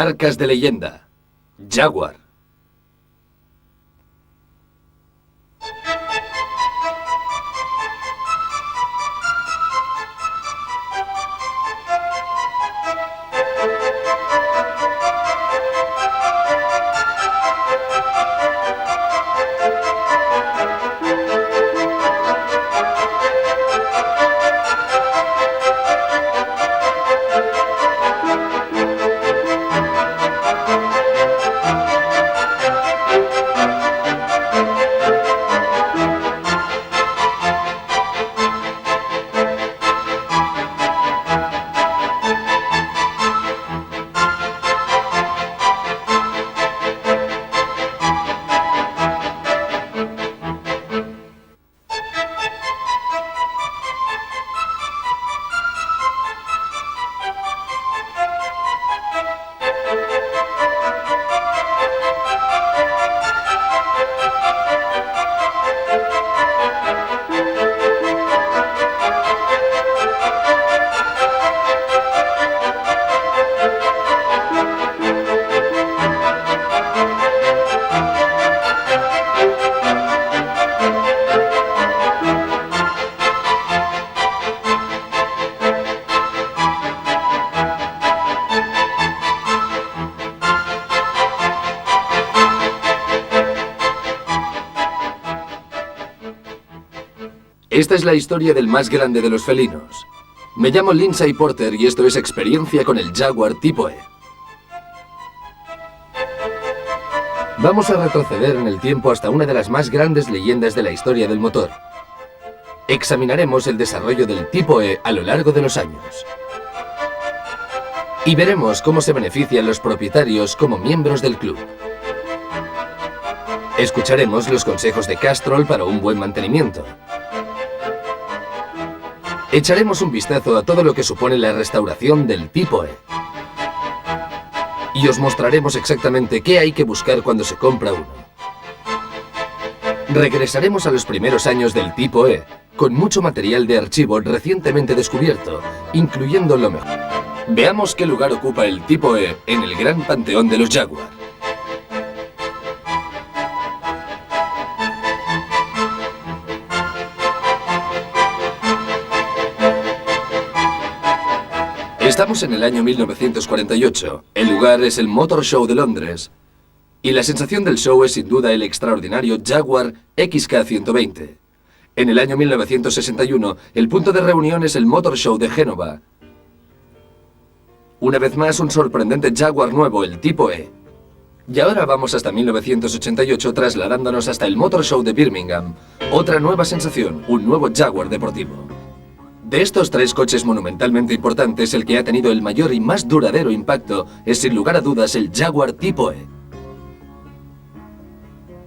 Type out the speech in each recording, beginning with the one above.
Marcas de leyenda. Jaguar. Esta es la historia del más grande de los felinos. Me llamo Lindsay Porter y esto es Experiencia con el Jaguar Tipo E. Vamos a retroceder en el tiempo hasta una de las más grandes leyendas de la historia del motor. Examinaremos el desarrollo del Tipo E a lo largo de los años. Y veremos cómo se benefician los propietarios como miembros del club. Escucharemos los consejos de Castrol para un buen mantenimiento. Echaremos un vistazo a todo lo que supone la restauración del Tipo E. Y os mostraremos exactamente qué hay que buscar cuando se compra uno. Regresaremos a los primeros años del Tipo E, con mucho material de archivo recientemente descubierto, incluyendo lo mejor. Veamos qué lugar ocupa el Tipo E en el gran panteón de los Jaguar. Estamos en el año 1948, el lugar es el Motor Show de Londres, y la sensación del show es sin duda el extraordinario Jaguar XK120. En el año 1961, el punto de reunión es el Motor Show de Génova. Una vez más, un sorprendente Jaguar nuevo, el Tipo E. Y ahora vamos hasta 1988, trasladándonos hasta el Motor Show de Birmingham. Otra nueva sensación, un nuevo Jaguar deportivo. De estos tres coches monumentalmente importantes, el que ha tenido el mayor y más duradero impacto es sin lugar a dudas el Jaguar Tipo E.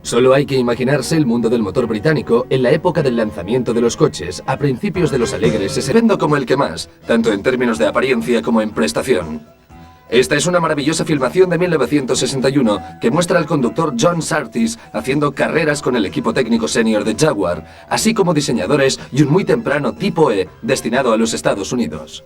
Solo hay que imaginarse el mundo del motor británico en la época del lanzamiento de los coches, a principios de los alegres 60, vendo como el que más, tanto en términos de apariencia como en prestación. Esta es una maravillosa filmación de 1961 que muestra al conductor John Surtees haciendo carreras con el equipo técnico senior de Jaguar, así como diseñadores y un muy temprano Tipo E destinado a los Estados Unidos.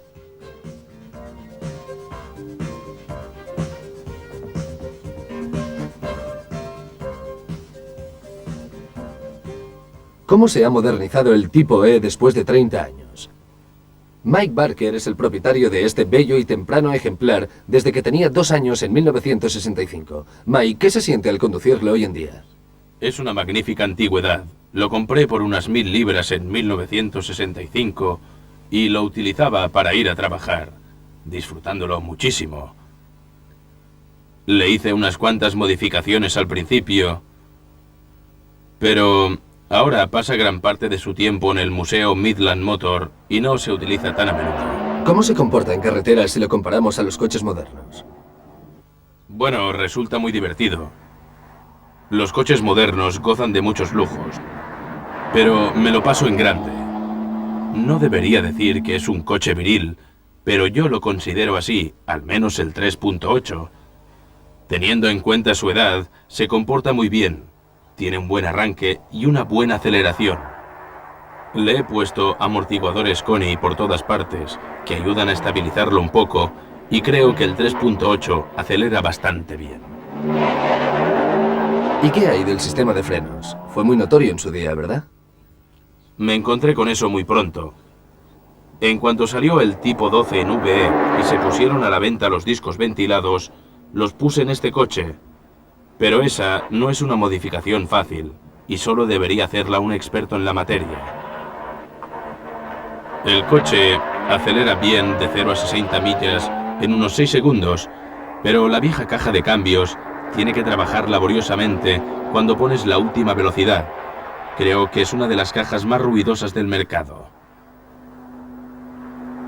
¿Cómo se ha modernizado el Tipo E después de 30 años? Mike Barker es el propietario de este bello y temprano ejemplar desde que tenía 2 años en 1965. Mike, ¿qué se siente al conducirlo hoy en día? Es una magnífica antigüedad. Lo compré por unas 1000 libras en 1965 y lo utilizaba para ir a trabajar, disfrutándolo muchísimo. Le hice unas cuantas modificaciones al principio, pero ahora pasa gran parte de su tiempo en el Museo Midland Motor y no se utiliza tan a menudo. ¿Cómo se comporta en carretera si lo comparamos a los coches modernos? Bueno, resulta muy divertido. Los coches modernos gozan de muchos lujos, pero me lo paso en grande. No debería decir que es un coche viril, pero yo lo considero así, al menos el 3.8. Teniendo en cuenta su edad, se comporta muy bien. Tiene un buen arranque y una buena aceleración. Le he puesto amortiguadores Koni por todas partes, que ayudan a estabilizarlo un poco, y creo que el 3.8 acelera bastante bien. ¿Y qué hay del sistema de frenos? Fue muy notorio en su día, ¿verdad? Me encontré con eso muy pronto. En cuanto salió el Tipo 12 en VE y se pusieron a la venta los discos ventilados, los puse en este coche. Pero esa no es una modificación fácil, y solo debería hacerla un experto en la materia. El coche acelera bien de 0 a 60 millas en unos 6 segundos, pero la vieja caja de cambios tiene que trabajar laboriosamente cuando pones la última velocidad. Creo que es una de las cajas más ruidosas del mercado.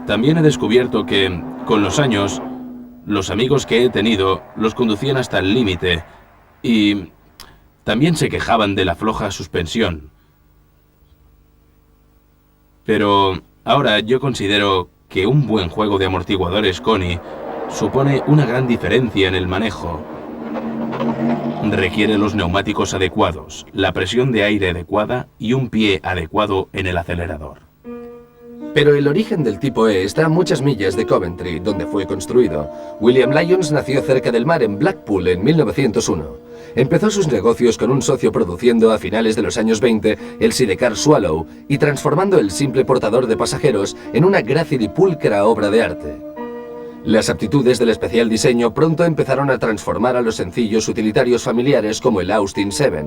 También he descubierto que, con los años, los amigos que he tenido los conducían hasta el límite y también se quejaban de la floja suspensión. Pero ahora yo considero que un buen juego de amortiguadores Koni supone una gran diferencia en el manejo. Requiere los neumáticos adecuados, la presión de aire adecuada y un pie adecuado en el acelerador. Pero el origen del Tipo E está a muchas millas de Coventry, donde fue construido. William Lyons nació cerca del mar en Blackpool en 1901. Empezó sus negocios con un socio produciendo a finales de los años 20 el sidecar Swallow y transformando el simple portador de pasajeros en una grácil y pulcra obra de arte. Las aptitudes del especial diseño pronto empezaron a transformar a los sencillos utilitarios familiares como el Austin 7.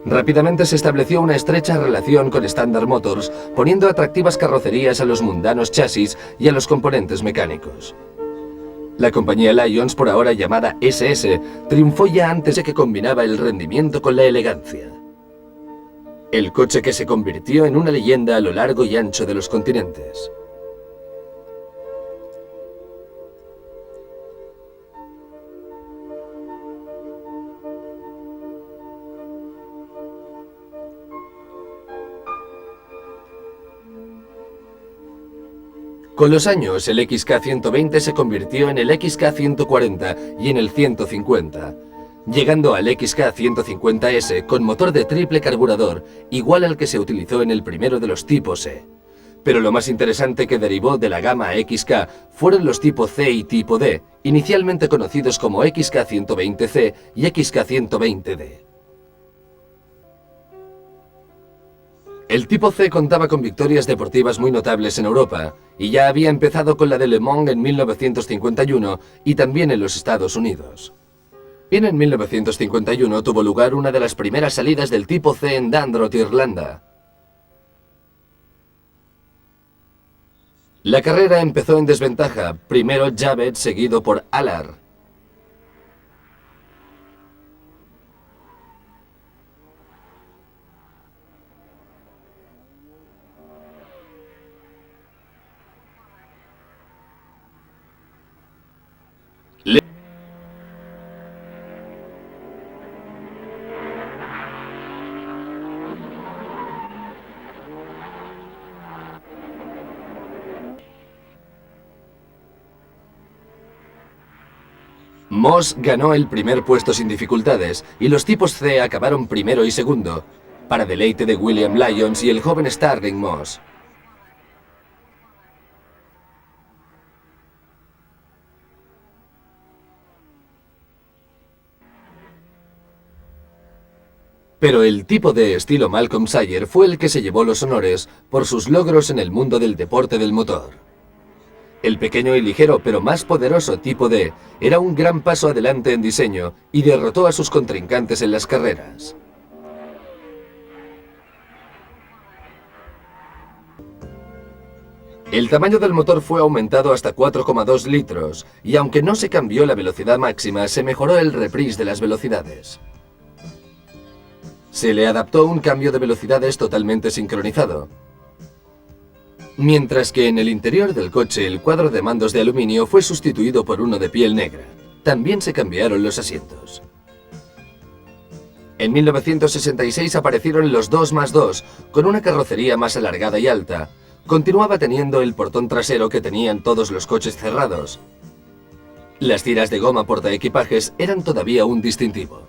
Rápidamente se estableció una estrecha relación con Standard Motors, poniendo atractivas carrocerías a los mundanos chasis y a los componentes mecánicos. La compañía Lyons, por ahora llamada SS, triunfó ya antes de que combinaba el rendimiento con la elegancia. El coche que se convirtió en una leyenda a lo largo y ancho de los continentes. Con los años, el XK120 se convirtió en el XK140 y en el 150, llegando al XK150S con motor de triple carburador, igual al que se utilizó en el primero de los tipos E. Pero lo más interesante que derivó de la gama XK fueron los tipo C y tipo D, inicialmente conocidos como XK120C y XK120D. El Tipo C contaba con victorias deportivas muy notables en Europa, y ya había empezado con la de Le Mans en 1951 y también en los Estados Unidos. Bien, en 1951 tuvo lugar una de las primeras salidas del Tipo C en Dundrot, Irlanda. La carrera empezó en desventaja, primero Javed seguido por Allard. Moss ganó el primer puesto sin dificultades y los tipos C acabaron primero y segundo, para deleite de William Lyons y el joven Starling Moss. Pero el tipo de estilo Malcolm Sayer fue el que se llevó los honores por sus logros en el mundo del deporte del motor. El pequeño y ligero pero más poderoso tipo D era un gran paso adelante en diseño y derrotó a sus contrincantes en las carreras. El tamaño del motor fue aumentado hasta 4,2 litros y aunque no se cambió la velocidad máxima, se mejoró el reprise de las velocidades. Se le adaptó un cambio de velocidades totalmente sincronizado. Mientras que en el interior del coche el cuadro de mandos de aluminio fue sustituido por uno de piel negra. También se cambiaron los asientos. En 1966 aparecieron los 2+2, con una carrocería más alargada y alta. Continuaba teniendo el portón trasero que tenían todos los coches cerrados. Las tiras de goma portaequipajes eran todavía un distintivo.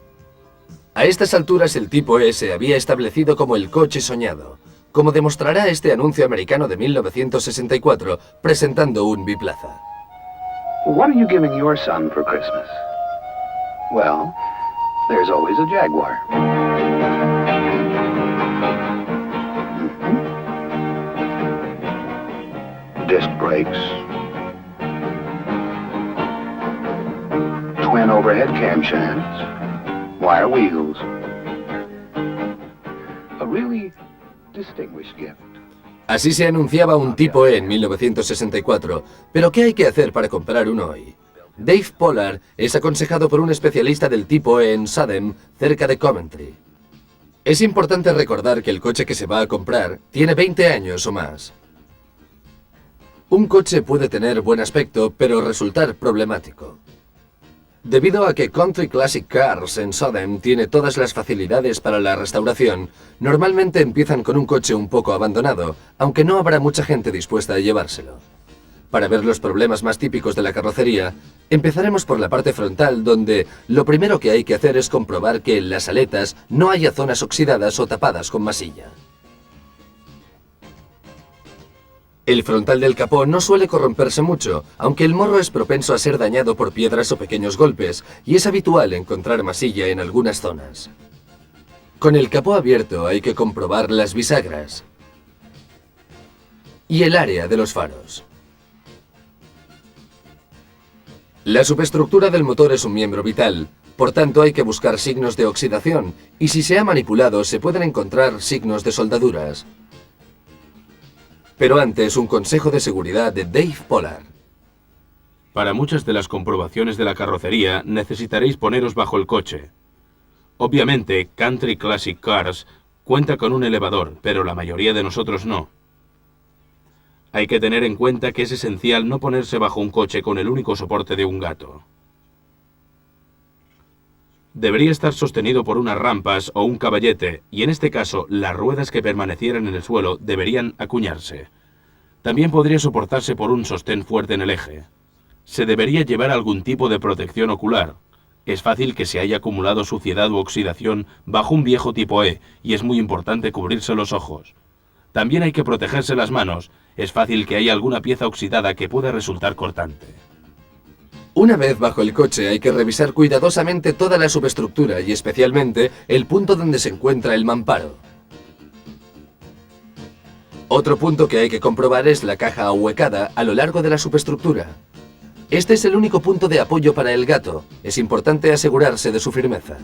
A estas alturas el Tipo E se había establecido como el coche soñado, como demostrará este anuncio americano de 1964, presentando un biplaza. What are you giving your son for Christmas? Well, there's always a Jaguar. Disc brakes. Twin overhead camshafts. Wire wheels. A really distinguished gift. Así se anunciaba un Tipo E en 1964, pero ¿qué hay que hacer para comprar uno hoy? Dave Pollard es aconsejado por un especialista del Tipo E en Salem, cerca de Coventry. Es importante recordar que el coche que se va a comprar tiene 20 años o más. Un coche puede tener buen aspecto, pero resultar problemático. Debido a que Country Classic Cars en Salem tiene todas las facilidades para la restauración, normalmente empiezan con un coche un poco abandonado, aunque no habrá mucha gente dispuesta a llevárselo. Para ver los problemas más típicos de la carrocería, empezaremos por la parte frontal, donde lo primero que hay que hacer es comprobar que en las aletas no haya zonas oxidadas o tapadas con masilla. El frontal del capó no suele corromperse mucho, aunque el morro es propenso a ser dañado por piedras o pequeños golpes, y es habitual encontrar masilla en algunas zonas. Con el capó abierto hay que comprobar las bisagras y el área de los faros. La superestructura del motor es un miembro vital, por tanto hay que buscar signos de oxidación, y si se ha manipulado se pueden encontrar signos de soldaduras. Pero antes, un consejo de seguridad de Dave Pollard. Para muchas de las comprobaciones de la carrocería necesitaréis poneros bajo el coche. Obviamente, Country Classic Cars cuenta con un elevador, pero la mayoría de nosotros no. Hay que tener en cuenta que es esencial no ponerse bajo un coche con el único soporte de un gato. Debería estar sostenido por unas rampas o un caballete, y en este caso, las ruedas que permanecieran en el suelo deberían acuñarse. También podría soportarse por un sostén fuerte en el eje. Se debería llevar algún tipo de protección ocular. Es fácil que se haya acumulado suciedad u oxidación bajo un viejo Tipo E, y es muy importante cubrirse los ojos. También hay que protegerse las manos. Es fácil que haya alguna pieza oxidada que pueda resultar cortante. Una vez bajo el coche hay que revisar cuidadosamente toda la subestructura y especialmente el punto donde se encuentra el mamparo. Otro punto que hay que comprobar es la caja ahuecada a lo largo de la subestructura. Este es el único punto de apoyo para el gato. Es importante asegurarse de su firmeza.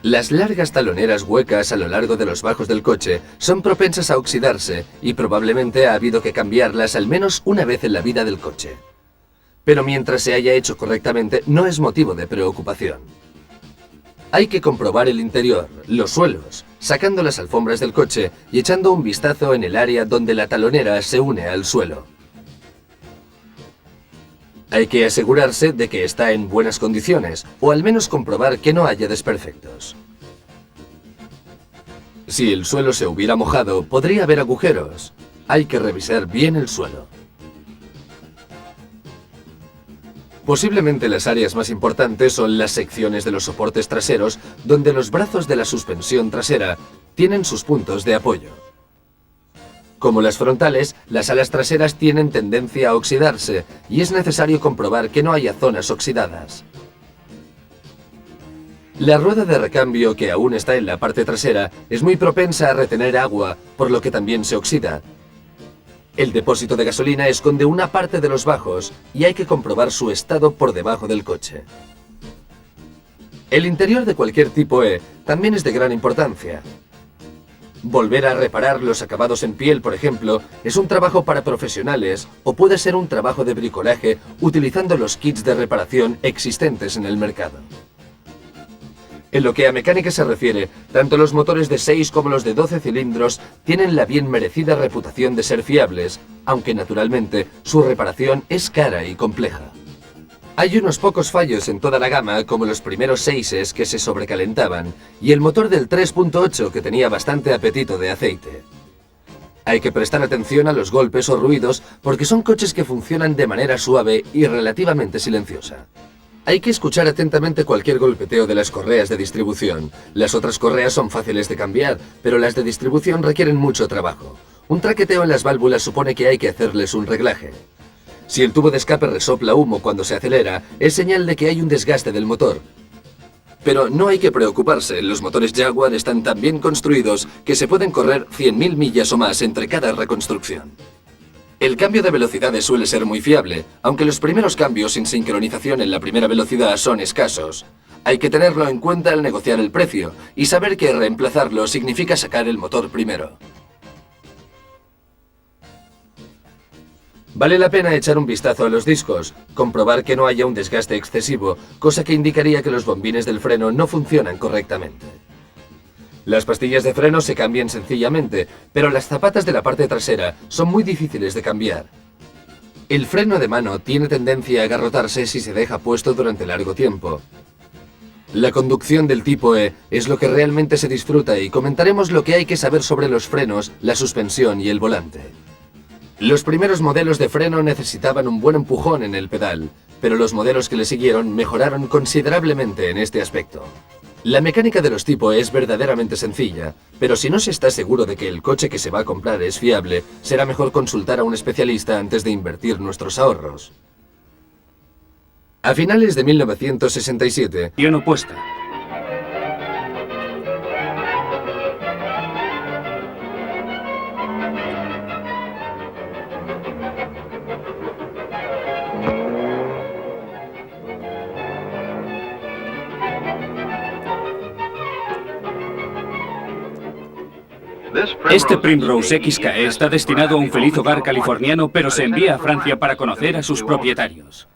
Las largas taloneras huecas a lo largo de los bajos del coche son propensas a oxidarse y probablemente ha habido que cambiarlas al menos una vez en la vida del coche. Pero mientras se haya hecho correctamente, no es motivo de preocupación. Hay que comprobar el interior, los suelos, sacando las alfombras del coche y echando un vistazo en el área donde la talonera se une al suelo. Hay que asegurarse de que está en buenas condiciones, o al menos comprobar que no haya desperfectos. Si el suelo se hubiera mojado, podría haber agujeros. Hay que revisar bien el suelo. Posiblemente las áreas más importantes son las secciones de los soportes traseros, donde los brazos de la suspensión trasera tienen sus puntos de apoyo. Como las frontales, las alas traseras tienen tendencia a oxidarse y es necesario comprobar que no haya zonas oxidadas. La rueda de recambio, que aún está en la parte trasera, es muy propensa a retener agua, por lo que también se oxida. El depósito de gasolina esconde una parte de los bajos y hay que comprobar su estado por debajo del coche. El interior de cualquier Tipo E también es de gran importancia. Volver a reparar los acabados en piel, por ejemplo, es un trabajo para profesionales o puede ser un trabajo de bricolaje utilizando los kits de reparación existentes en el mercado. En lo que a mecánica se refiere, tanto los motores de 6 como los de 12 cilindros tienen la bien merecida reputación de ser fiables, aunque naturalmente su reparación es cara y compleja. Hay unos pocos fallos en toda la gama, como los primeros 6s que se sobrecalentaban, y el motor del 3.8 que tenía bastante apetito de aceite. Hay que prestar atención a los golpes o ruidos porque son coches que funcionan de manera suave y relativamente silenciosa. Hay que escuchar atentamente cualquier golpeteo de las correas de distribución. Las otras correas son fáciles de cambiar, pero las de distribución requieren mucho trabajo. Un traqueteo en las válvulas supone que hay que hacerles un reglaje. Si el tubo de escape resopla humo cuando se acelera, es señal de que hay un desgaste del motor. Pero no hay que preocuparse, los motores Jaguar están tan bien construidos que se pueden correr 100.000 millas o más entre cada reconstrucción. El cambio de velocidades suele ser muy fiable, aunque los primeros cambios sin sincronización en la primera velocidad son escasos. Hay que tenerlo en cuenta al negociar el precio y saber que reemplazarlo significa sacar el motor primero. Vale la pena echar un vistazo a los discos, comprobar que no haya un desgaste excesivo, cosa que indicaría que los bombines del freno no funcionan correctamente. Las pastillas de freno se cambian sencillamente, pero las zapatas de la parte trasera son muy difíciles de cambiar. El freno de mano tiene tendencia a agarrotarse si se deja puesto durante largo tiempo. La conducción del tipo E es lo que realmente se disfruta y comentaremos lo que hay que saber sobre los frenos, la suspensión y el volante. Los primeros modelos de freno necesitaban un buen empujón en el pedal, pero los modelos que le siguieron mejoraron considerablemente en este aspecto. La mecánica de los tipo E es verdaderamente sencilla, pero si no se está seguro de que el coche que se va a comprar es fiable, será mejor consultar a un especialista antes de invertir nuestros ahorros. A finales de 1967, Opuesta. Este Primrose XKE está destinado a un feliz hogar californiano, pero se envía a Francia para conocer a sus propietarios.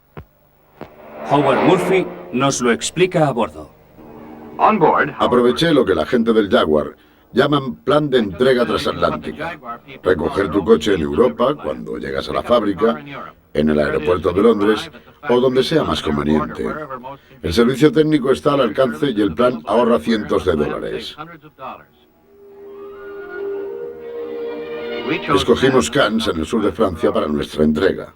Howard Murphy nos lo explica a bordo. Aproveché lo que la gente del Jaguar llaman plan de entrega transatlántica. Recoger tu coche en Europa cuando llegas a la fábrica, en el aeropuerto de Londres o donde sea más conveniente. El servicio técnico está al alcance y el plan ahorra cientos de dólares. Escogimos Cannes, en el sur de Francia, para nuestra entrega.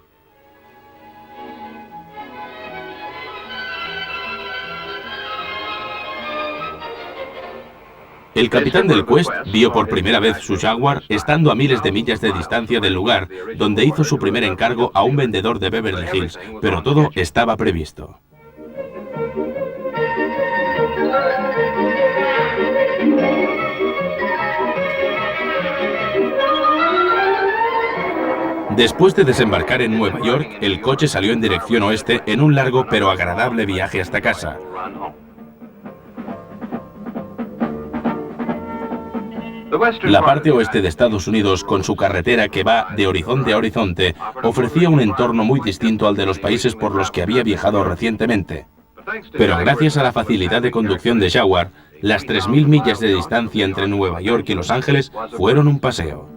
El capitán del Quest vio por primera vez su Jaguar estando a miles de millas de distancia del lugar donde hizo su primer encargo a un vendedor de Beverly Hills, pero todo estaba previsto. Después de desembarcar en Nueva York, el coche salió en dirección oeste en un largo pero agradable viaje hasta casa. La parte oeste de Estados Unidos, con su carretera que va de horizonte a horizonte, ofrecía un entorno muy distinto al de los países por los que había viajado recientemente. Pero gracias a la facilidad de conducción de Jaguar, las 3.000 millas de distancia entre Nueva York y Los Ángeles fueron un paseo.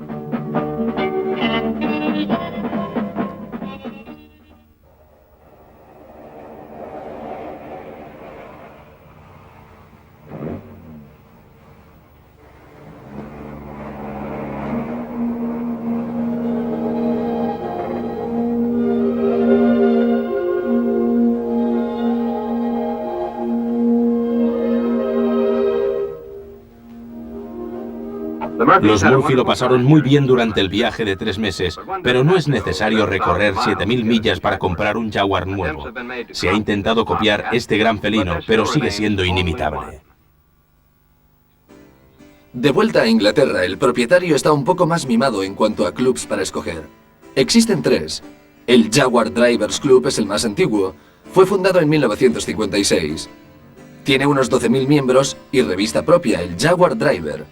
Los Murphy lo pasaron muy bien durante el viaje de 3 meses, pero no es necesario recorrer 7.000 millas para comprar un Jaguar nuevo. Se ha intentado copiar este gran felino, pero sigue siendo inimitable. De vuelta a Inglaterra, el propietario está un poco más mimado en cuanto a clubs para escoger. Existen 3. El Jaguar Drivers Club es el más antiguo. Fue fundado en 1956. Tiene unos 12.000 miembros y revista propia, el Jaguar Driver.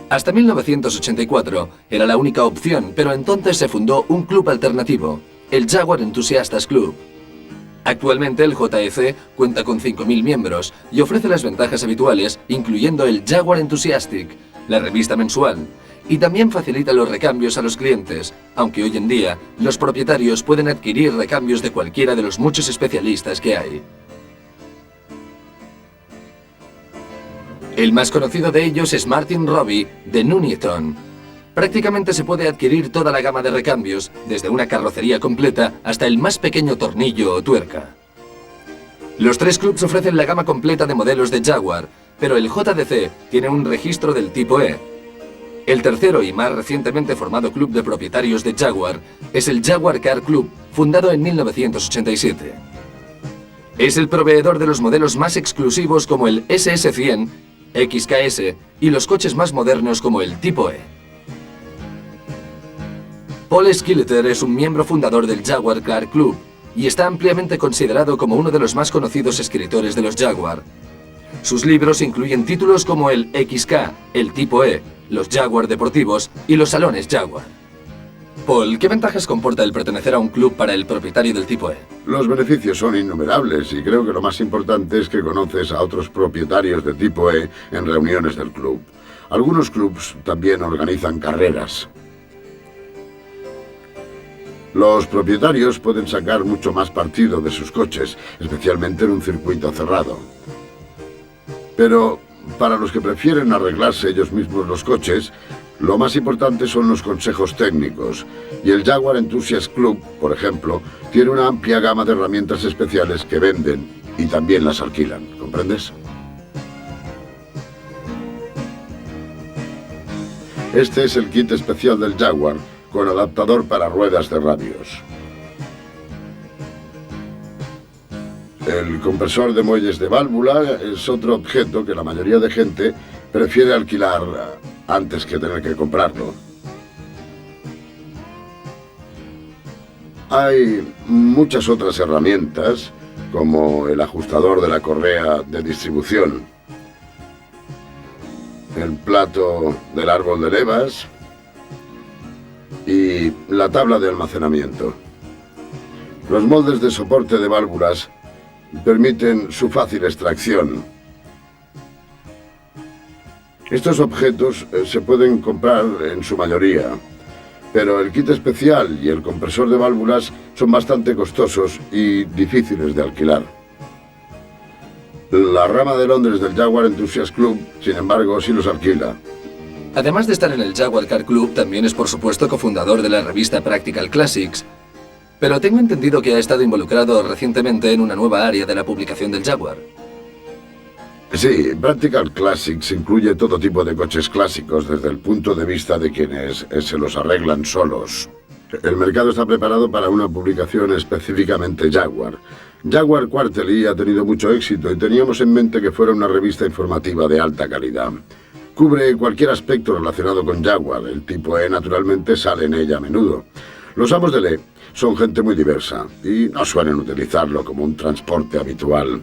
Hasta 1984 era la única opción, pero entonces se fundó un club alternativo, el Jaguar Enthusiastas Club. Actualmente el JEC cuenta con 5.000 miembros y ofrece las ventajas habituales, incluyendo el Jaguar Enthusiastic, la revista mensual, y también facilita los recambios a los clientes, aunque hoy en día los propietarios pueden adquirir recambios de cualquiera de los muchos especialistas que hay. El más conocido de ellos es Martin Robbie, de Nuneaton. Prácticamente se puede adquirir toda la gama de recambios, desde una carrocería completa hasta el más pequeño tornillo o tuerca. Los 3 clubs ofrecen la gama completa de modelos de Jaguar, pero el JDC tiene un registro del tipo E. El tercero y más recientemente formado club de propietarios de Jaguar es el Jaguar Car Club, fundado en 1987. Es el proveedor de los modelos más exclusivos como el SS100, XKS y los coches más modernos como el Tipo E. Paul Skilleter es un miembro fundador del Jaguar Car Club y está ampliamente considerado como uno de los más conocidos escritores de los Jaguar. Sus libros incluyen títulos como el XK, el Tipo E, los Jaguar deportivos y los salones Jaguar. Paul, ¿qué ventajas comporta el pertenecer a un club para el propietario del Tipo E? Los beneficios son innumerables y creo que lo más importante es que conoces a otros propietarios de Tipo E en reuniones del club. Algunos clubs también organizan carreras. Los propietarios pueden sacar mucho más partido de sus coches, especialmente en un circuito cerrado. Pero para los que prefieren arreglarse ellos mismos los coches, lo más importante son los consejos técnicos. Y el Jaguar Enthusiast Club, por ejemplo, tiene una amplia gama de herramientas especiales que venden y también las alquilan. ¿Comprendes? Este es el kit especial del Jaguar, con adaptador para ruedas de radios. El compresor de muelles de válvula es otro objeto que la mayoría de gente prefiere alquilar antes que tener que comprarlo. Hay muchas otras herramientas, como el ajustador de la correa de distribución, el plato del árbol de levas y la tabla de almacenamiento. Los moldes de soporte de válvulas permiten su fácil extracción. Estos objetos se pueden comprar en su mayoría, pero el kit especial y el compresor de válvulas son bastante costosos y difíciles de alquilar. La rama de Londres del Jaguar Enthusiast Club, sin embargo, sí los alquila. Además de estar en el Jaguar Car Club, también es por supuesto cofundador de la revista Practical Classics. Pero tengo entendido que ha estado involucrado recientemente en una nueva área de la publicación del Jaguar. Sí, Practical Classics incluye todo tipo de coches clásicos desde el punto de vista de quienes se los arreglan solos. El mercado está preparado para una publicación específicamente Jaguar. Jaguar Quarterly ha tenido mucho éxito y teníamos en mente que fuera una revista informativa de alta calidad. Cubre cualquier aspecto relacionado con Jaguar. El Tipo E naturalmente sale en ella a menudo. Los amos de ley son gente muy diversa y no suelen utilizarlo como un transporte habitual.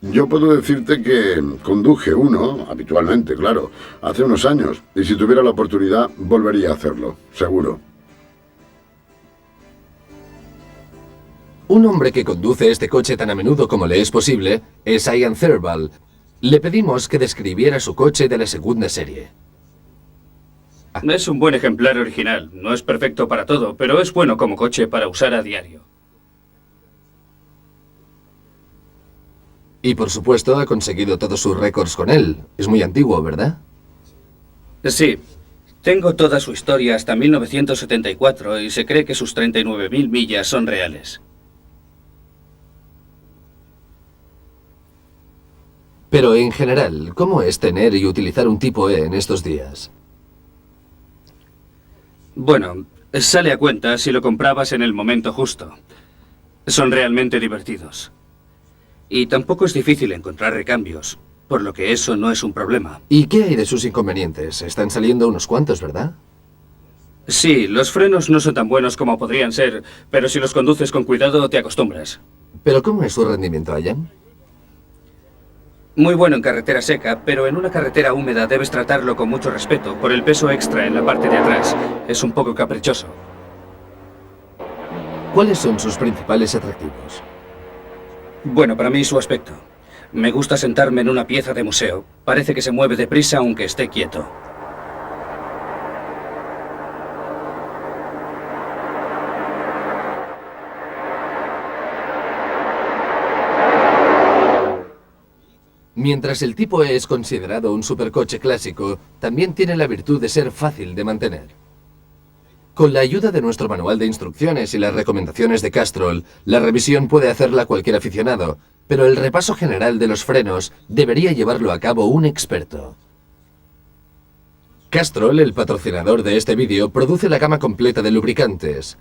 Yo puedo decirte que conduje uno, habitualmente, claro, hace unos años, y si tuviera la oportunidad volvería a hacerlo, seguro. Un hombre que conduce este coche tan a menudo como le es posible es Ian Thirlwall. Le pedimos que describiera su coche de la segunda serie. Es un buen ejemplar original. No es perfecto para todo, pero es bueno como coche para usar a diario. Y por supuesto ha conseguido todos sus récords con él. Es muy antiguo, ¿verdad? Sí. Tengo toda su historia hasta 1974 y se cree que sus 39.000 millas son reales. Pero en general, ¿cómo es tener y utilizar un Tipo E en estos días? Bueno, sale a cuenta si lo comprabas en el momento justo. Son realmente divertidos. Y tampoco es difícil encontrar recambios, por lo que eso no es un problema. ¿Y qué hay de sus inconvenientes? Están saliendo unos cuantos, ¿verdad? Sí, los frenos no son tan buenos como podrían ser, pero si los conduces con cuidado te acostumbras. ¿Pero cómo es su rendimiento, Ian? Muy bueno en carretera seca, pero en una carretera húmeda debes tratarlo con mucho respeto por el peso extra en la parte de atrás. Es un poco caprichoso. ¿Cuáles son sus principales atractivos? Bueno, para mí su aspecto. Me gusta sentarme en una pieza de museo. Parece que se mueve deprisa aunque esté quieto. Mientras el Tipo E es considerado un supercoche clásico, también tiene la virtud de ser fácil de mantener. Con la ayuda de nuestro manual de instrucciones y las recomendaciones de Castrol, la revisión puede hacerla cualquier aficionado, pero el repaso general de los frenos debería llevarlo a cabo un experto. Castrol, el patrocinador de este vídeo, produce la gama completa de lubricantes.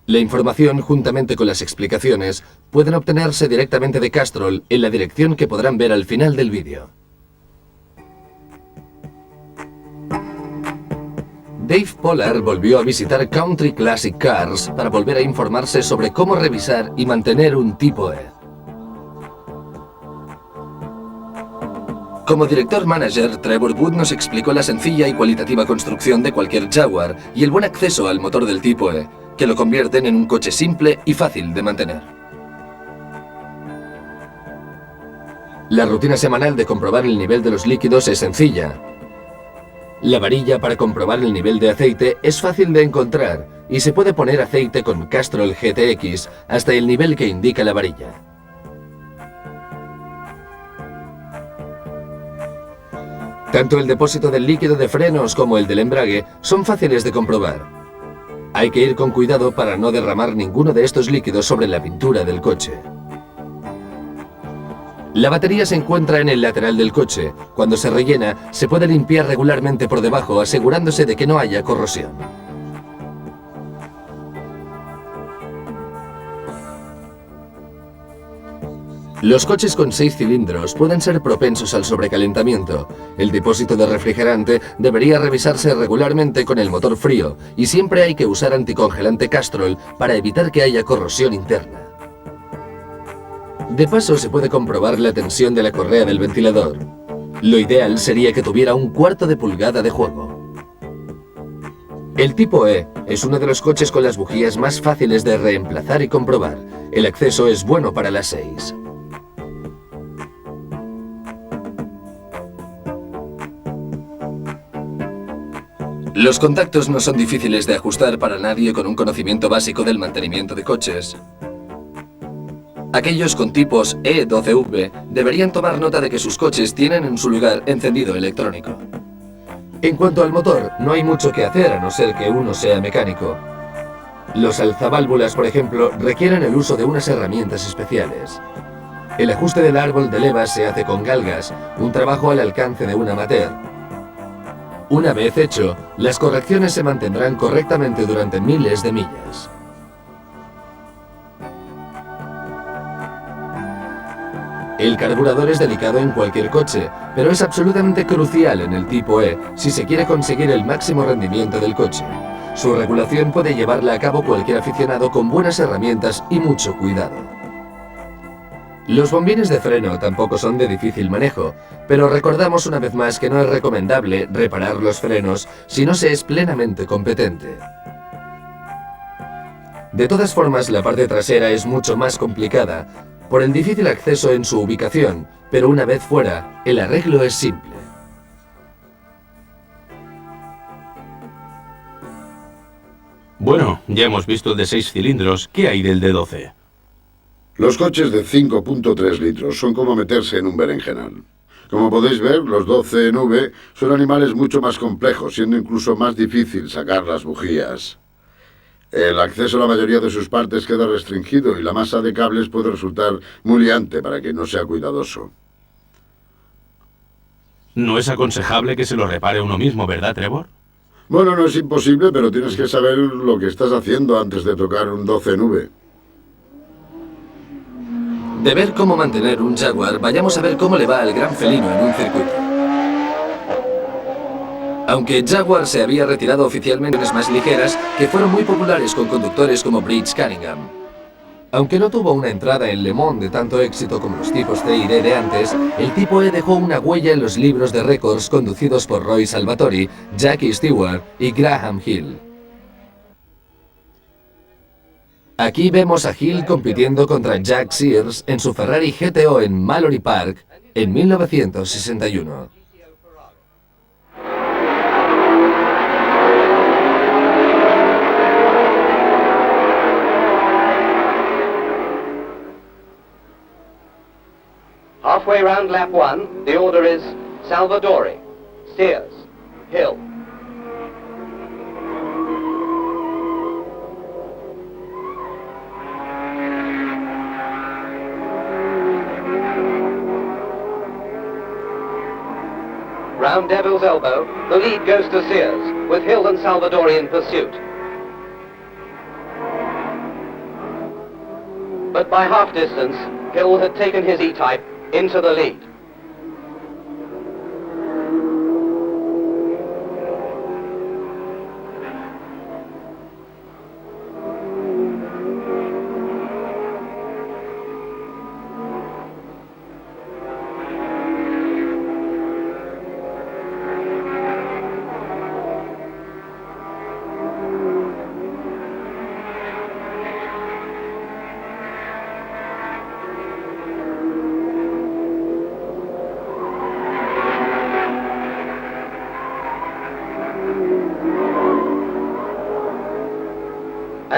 La información, juntamente con las explicaciones, pueden obtenerse directamente de Castrol en la dirección que podrán ver al final del vídeo. Dave Pollard volvió a visitar Country Classic Cars para volver a informarse sobre cómo revisar y mantener un tipo E. Como director manager, Trevor Wood nos explicó la sencilla y cualitativa construcción de cualquier Jaguar y el buen acceso al motor del tipo E, que lo convierten en un coche simple y fácil de mantener. La rutina semanal de comprobar el nivel de los líquidos es sencilla. La varilla para comprobar el nivel de aceite es fácil de encontrar y se puede poner aceite con Castrol GTX hasta el nivel que indica la varilla. Tanto el depósito del líquido de frenos como el del embrague son fáciles de comprobar. Hay que ir con cuidado para no derramar ninguno de estos líquidos sobre la pintura del coche. La batería se encuentra en el lateral del coche. Cuando se rellena, se puede limpiar regularmente por debajo, asegurándose de que no haya corrosión. Los coches con 6 cilindros pueden ser propensos al sobrecalentamiento. El depósito de refrigerante debería revisarse regularmente con el motor frío y siempre hay que usar anticongelante Castrol para evitar que haya corrosión interna. De paso, se puede comprobar la tensión de la correa del ventilador. Lo ideal sería que tuviera 1/4 de pulgada de juego. El tipo E es uno de los coches con las bujías más fáciles de reemplazar y comprobar. El acceso es bueno para las 6. Los contactos no son difíciles de ajustar para nadie con un conocimiento básico del mantenimiento de coches. Aquellos con tipos E12V deberían tomar nota de que sus coches tienen en su lugar encendido electrónico. En cuanto al motor, no hay mucho que hacer a no ser que uno sea mecánico. Los alzaválvulas, por ejemplo, requieren el uso de unas herramientas especiales. El ajuste del árbol de levas se hace con galgas, un trabajo al alcance de un amateur. Una vez hecho, las correcciones se mantendrán correctamente durante miles de millas. El carburador es delicado en cualquier coche, pero es absolutamente crucial en el tipo E si se quiere conseguir el máximo rendimiento del coche. Su regulación puede llevarla a cabo cualquier aficionado con buenas herramientas y mucho cuidado. Los bombines de freno tampoco son de difícil manejo, pero recordamos una vez más que no es recomendable reparar los frenos si no se es plenamente competente. De todas formas, la parte trasera es mucho más complicada por el difícil acceso en su ubicación, pero una vez fuera, el arreglo es simple. Bueno, ya hemos visto el de 6 cilindros. ¿Qué hay del de 12? Los coches de 5.3 litros son como meterse en un berenjenal. Como podéis ver, los 12 en V son animales mucho más complejos, siendo incluso más difícil sacar las bujías. El acceso a la mayoría de sus partes queda restringido y la masa de cables puede resultar muy liante para quien no sea cuidadoso. No es aconsejable que se lo repare uno mismo, ¿verdad, Trevor? Bueno, no es imposible, pero tienes que saber lo que estás haciendo antes de tocar un 12 en V. De ver cómo mantener un Jaguar, vayamos a ver cómo le va al gran felino en un circuito. Aunque Jaguar se había retirado oficialmente en más ligeras, que fueron muy populares con conductores como Briggs Cunningham. Aunque no tuvo una entrada en Le Mans de tanto éxito como los tipos C y D de antes, el tipo E dejó una huella en los libros de récords conducidos por Roy Salvatori, Jackie Stewart y Graham Hill. Aquí vemos a Hill compitiendo contra Jack Sears en su Ferrari GTO en Mallory Park en 1961. Halfway round lap 1, the order is Salvadori, Sears, Hill. Round Devil's Elbow, the lead goes to Sears, with Hill and Salvadori in pursuit. but by half distance, Hill had taken his E-Type into the lead.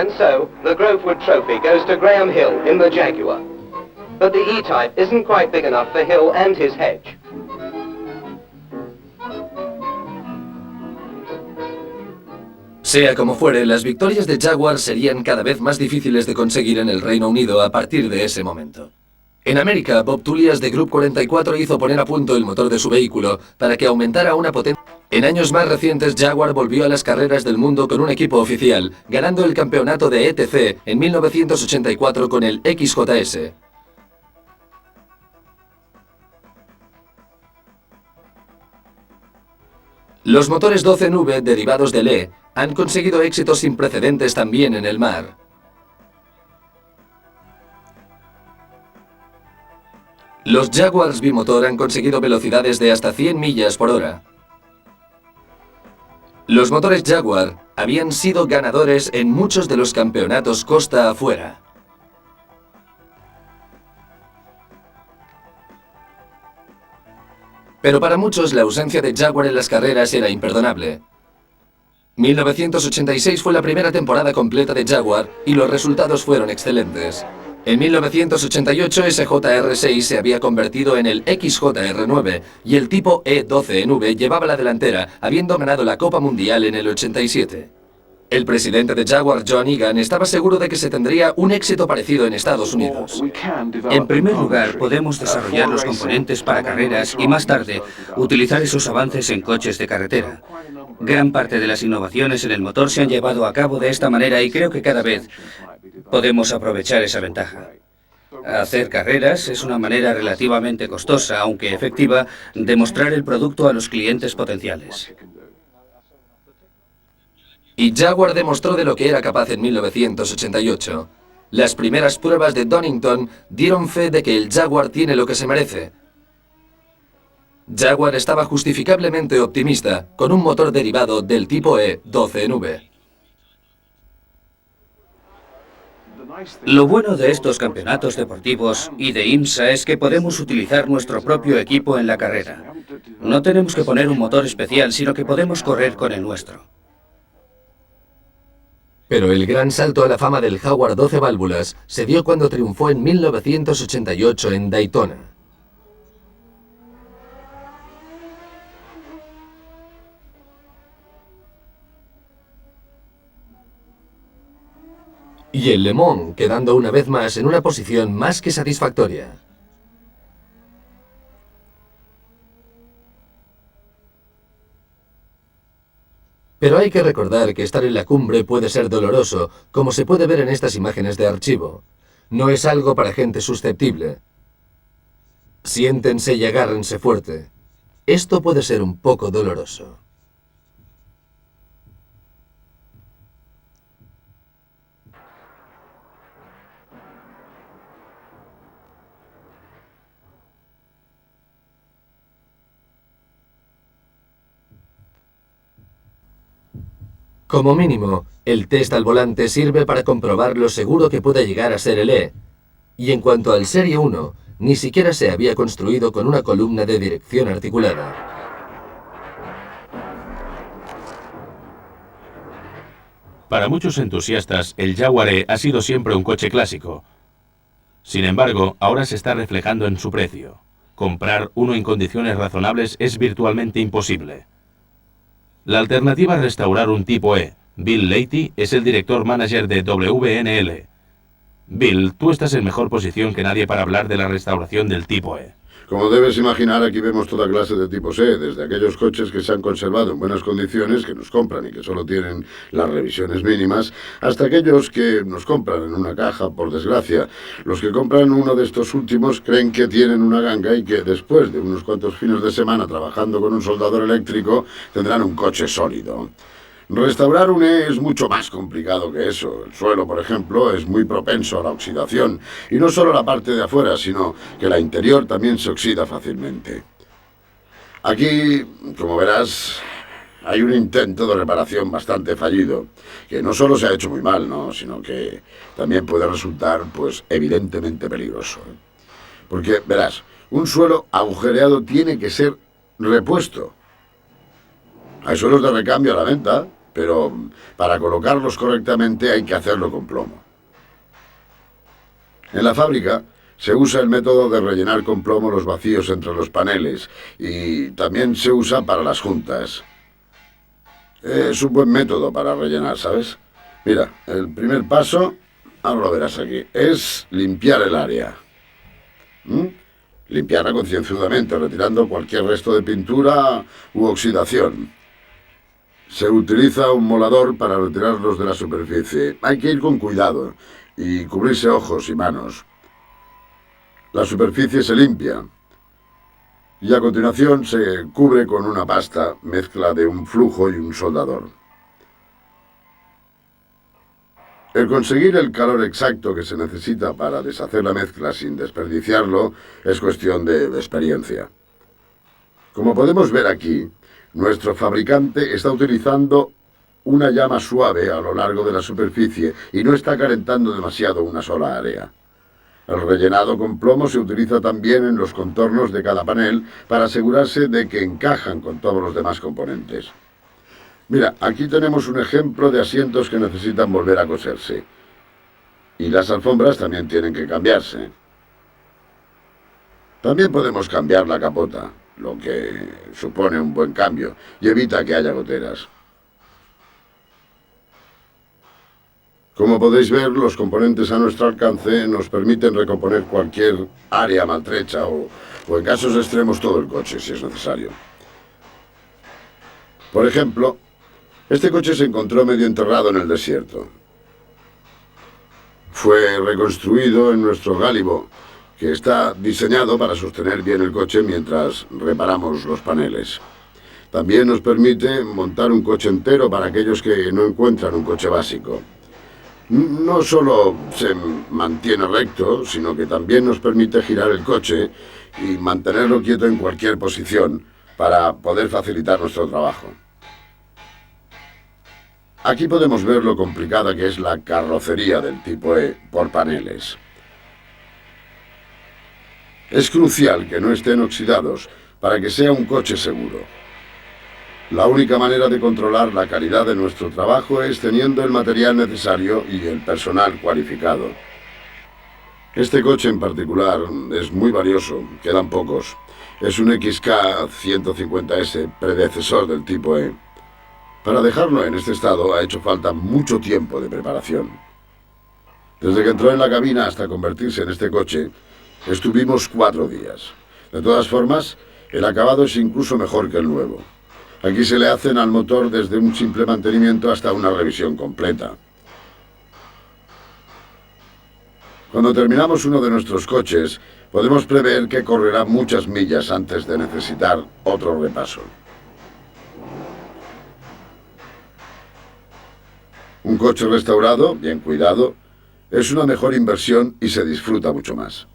And so, the Grovewood Trophy goes to Graham Hill in the Jaguar. But the E-Type isn't quite big enough for Hill and his Hedge. Sea como fuere, las victorias de Jaguar serían cada vez más difíciles de conseguir en el Reino Unido a partir de ese momento. En América, Bob Tullias de Group 44 hizo poner a punto el motor de su vehículo para que aumentara una potencia. En años más recientes, Jaguar volvió a las carreras del mundo con un equipo oficial, ganando el campeonato de ETC en 1984 con el XJS. Los motores 12V derivados del E han conseguido éxitos sin precedentes también en el mar. Los Jaguars bimotor han conseguido velocidades de hasta 100 millas por hora. Los motores Jaguar habían sido ganadores en muchos de los campeonatos costa afuera. Pero para muchos la ausencia de Jaguar en las carreras era imperdonable. 1986 fue la primera temporada completa de Jaguar y los resultados fueron excelentes. En 1988 SJR6 se había convertido en el XJR9 y el tipo E12NV llevaba la delantera, habiendo ganado la Copa Mundial en el 87. El presidente de Jaguar, John Egan, estaba seguro de que se tendría un éxito parecido en Estados Unidos. En primer lugar, podemos desarrollar los componentes para carreras y más tarde utilizar esos avances en coches de carretera. Gran parte de las innovaciones en el motor se han llevado a cabo de esta manera y creo que cada vez podemos aprovechar esa ventaja. Hacer carreras es una manera relativamente costosa, aunque efectiva, de mostrar el producto a los clientes potenciales. Y Jaguar demostró de lo que era capaz en 1988. Las primeras pruebas de Donington dieron fe de que el Jaguar tiene lo que se merece. Jaguar estaba justificablemente optimista con un motor derivado del tipo E12NV. Lo bueno de estos campeonatos deportivos y de IMSA es que podemos utilizar nuestro propio equipo en la carrera. No tenemos que poner un motor especial, sino que podemos correr con el nuestro. Pero el gran salto a la fama del Jaguar 12 válvulas se dio cuando triunfó en 1988 en Daytona. Y el Le Mans, quedando una vez más en una posición más que satisfactoria. Pero hay que recordar que estar en la cumbre puede ser doloroso, como se puede ver en estas imágenes de archivo. No es algo para gente susceptible. Siéntense y agárrense fuerte. Esto puede ser un poco doloroso. Como mínimo, el test al volante sirve para comprobar lo seguro que puede llegar a ser el E. Y en cuanto al Serie 1, ni siquiera se había construido con una columna de dirección articulada. Para muchos entusiastas, el Jaguar E ha sido siempre un coche clásico. Sin embargo, ahora se está reflejando en su precio. Comprar uno en condiciones razonables es virtualmente imposible. La alternativa a restaurar un tipo E, Bill Leahy, es el director manager de WNL. Bill, tú estás en mejor posición que nadie para hablar de la restauración del tipo E. Como debes imaginar, aquí vemos toda clase de tipos E, desde aquellos coches que se han conservado en buenas condiciones, que nos compran y que solo tienen las revisiones mínimas, hasta aquellos que nos compran en una caja, por desgracia. Los que compran uno de estos últimos creen que tienen una ganga y que después de unos cuantos fines de semana trabajando con un soldador eléctrico tendrán un coche sólido. Restaurar un E es mucho más complicado que eso. El suelo, por ejemplo, es muy propenso a la oxidación. Y no solo la parte de afuera, sino que la interior también se oxida fácilmente. Aquí, como verás, hay un intento de reparación bastante fallido, que no solo se ha hecho muy mal, ¿no?, sino que también puede resultar, pues, evidentemente peligroso. Porque, verás, un suelo agujereado tiene que ser repuesto. Hay suelos de recambio a la venta, pero para colocarlos correctamente hay que hacerlo con plomo. En la fábrica se usa el método de rellenar con plomo los vacíos entre los paneles y también se usa para las juntas. Es un buen método para rellenar, ¿sabes? Mira, el primer paso, ahora lo verás aquí, es limpiar el área. Limpiarla concienzudamente, retirando cualquier resto de pintura u oxidación. Se utiliza un molador para retirarlos de la superficie. Hay que ir con cuidado y cubrirse ojos y manos. La superficie se limpia y a continuación se cubre con una pasta, mezcla de un flujo y un soldador. El conseguir el calor exacto que se necesita para deshacer la mezcla sin desperdiciarlo es cuestión de experiencia. Como podemos ver aquí, nuestro fabricante está utilizando una llama suave a lo largo de la superficie y no está calentando demasiado una sola área. El rellenado con plomo se utiliza también en los contornos de cada panel para asegurarse de que encajan con todos los demás componentes. Mira, aquí tenemos un ejemplo de asientos que necesitan volver a coserse. Y las alfombras también tienen que cambiarse. También podemos cambiar la capota, lo que supone un buen cambio y evita que haya goteras. Como podéis ver, los componentes a nuestro alcance nos permiten recomponer cualquier área maltrecha o en casos extremos todo el coche, si es necesario. Por ejemplo, este coche se encontró medio enterrado en el desierto. Fue reconstruido en nuestro gálibo, que está diseñado para sostener bien el coche mientras reparamos los paneles. También nos permite montar un coche entero para aquellos que no encuentran un coche básico. No solo se mantiene recto, sino que también nos permite girar el coche y mantenerlo quieto en cualquier posición para poder facilitar nuestro trabajo. Aquí podemos ver lo complicada que es la carrocería del tipo E por paneles. Es crucial que no estén oxidados para que sea un coche seguro. La única manera de controlar la calidad de nuestro trabajo es teniendo el material necesario y el personal cualificado. Este coche en particular es muy valioso, quedan pocos. Es un XK 150S, predecesor del tipo E. Para dejarlo en este estado ha hecho falta mucho tiempo de preparación. Desde que entró en la cabina hasta convertirse en este coche, estuvimos 4 días. De todas formas, el acabado es incluso mejor que el nuevo. Aquí se le hacen al motor desde un simple mantenimiento hasta una revisión completa. Cuando terminamos uno de nuestros coches, podemos prever que correrá muchas millas antes de necesitar otro repaso. Un coche restaurado, bien cuidado, es una mejor inversión y se disfruta mucho más.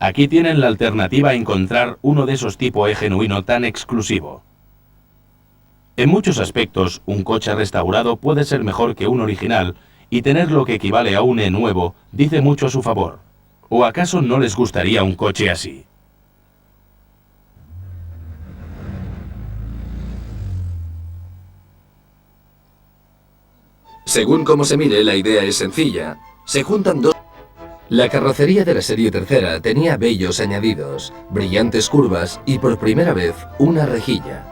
Aquí tienen la alternativa a encontrar uno de esos tipo E genuino tan exclusivo. En muchos aspectos, un coche restaurado puede ser mejor que un original y tener lo que equivale a un E nuevo dice mucho a su favor. ¿O acaso no les gustaría un coche así? Según cómo se mire, la idea es sencilla. Se juntan dos... La carrocería de la serie tercera tenía bellos añadidos, brillantes curvas y por primera vez una rejilla.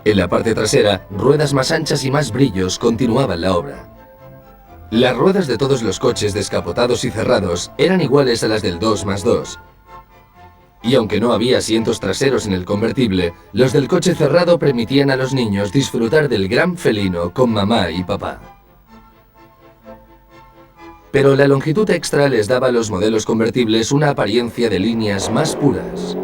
En la parte trasera, ruedas más anchas y más brillos continuaban la obra. Las ruedas de todos los coches descapotados y cerrados eran iguales a las del 2+2. Y aunque no había asientos traseros en el convertible, los del coche cerrado permitían a los niños disfrutar del gran felino con mamá y papá. Pero la longitud extra les daba a los modelos convertibles una apariencia de líneas más puras.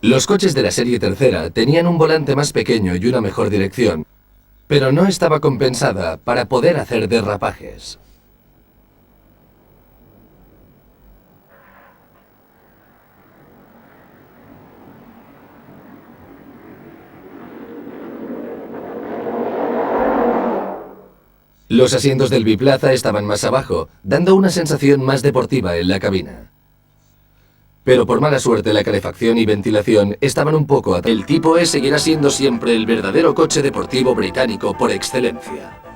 Los coches de la serie tercera tenían un volante más pequeño y una mejor dirección, pero no estaba compensada para poder hacer derrapajes. Los asientos del biplaza estaban más abajo, dando una sensación más deportiva en la cabina. Pero por mala suerte la calefacción y ventilación estaban un poco atrasadas. El Tipo E seguirá siendo siempre el verdadero coche deportivo británico por excelencia.